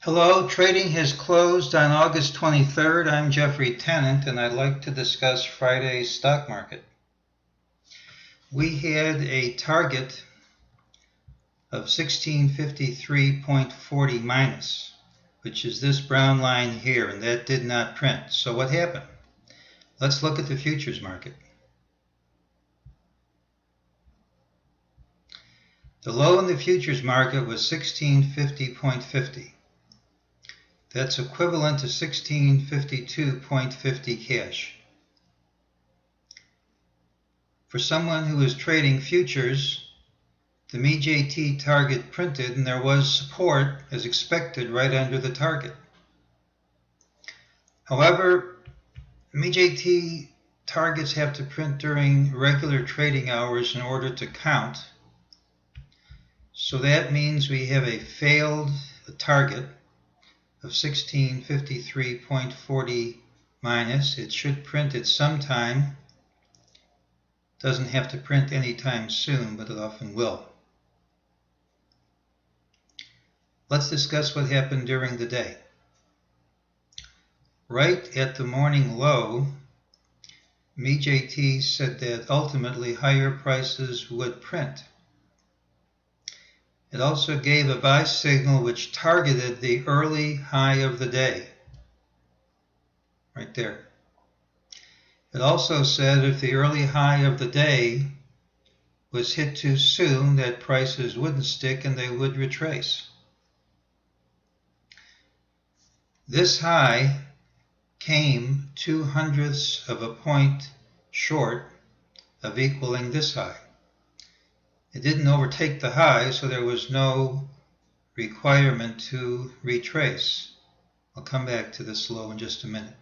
Hello, trading has closed on August 23rd. I'm Jeffrey Tennant, and I'd like to discuss Friday's stock market. We had a target of 1653.40 minus, which is this brown line here, and that did not print. So what happened? Let's look at the futures market. The low in the futures market was 1650.50. That's equivalent to 1652.50 cash. For someone who is trading futures, the MEJT target printed, and there was support as expected right under the target. However, MEJT targets have to print during regular trading hours in order to count. So that means we have a failed target of 1653.40 minus. It should print at some time. Doesn't have to print anytime soon, but it often will. Let's discuss what happened during the day. Right at the morning low, MEJT said that ultimately higher prices would print. It also gave a buy signal which targeted the early high of the day, right there. It also said if the early high of the day was hit too soon, that prices wouldn't stick and they would retrace. This high came 0.02 of a point short of equaling this high. It didn't overtake the high, so there was no requirement to retrace. I'll come back to this low in just a minute.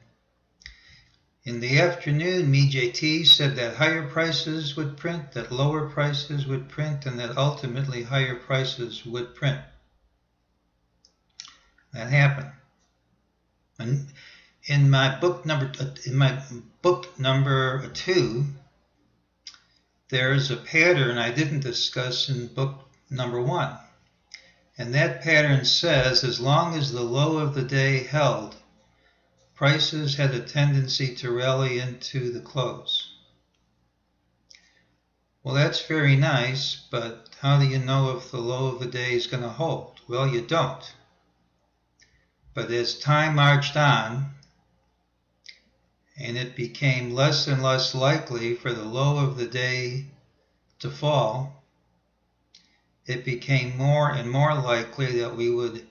In the afternoon, MEJT said that higher prices would print, that lower prices would print, and that ultimately higher prices would print. That happened. And in my book number 2, there's a pattern I didn't discuss in book number 1. And that pattern says as long as the low of the day held, prices had a tendency to rally into the close. Well, that's very nice, but how do you know if the low of the day is going to hold? Well, you don't. But as time marched on, and it became less and less likely for the low of the day to fall, it became more and more likely that we would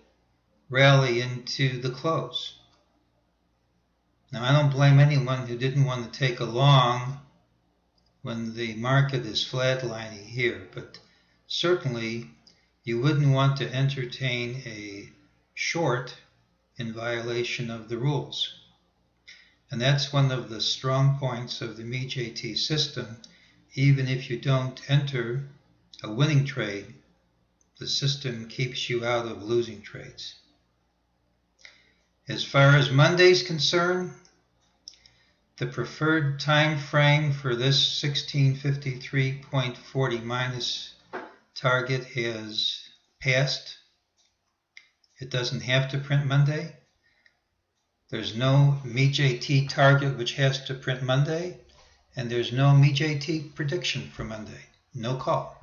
rally into the close. Now, I don't blame anyone who didn't want to take a long when the market is flatlining here, but certainly you wouldn't want to entertain a short in violation of the rules. And that's one of the strong points of the MEJT system. Even if you don't enter a winning trade, the system keeps you out of losing trades. As far as Monday's concerned, the preferred time frame for this 1653.40 minus target has passed. It doesn't have to print Monday. There's no MEJT target which has to print Monday, and there's no MEJT prediction for Monday. No call.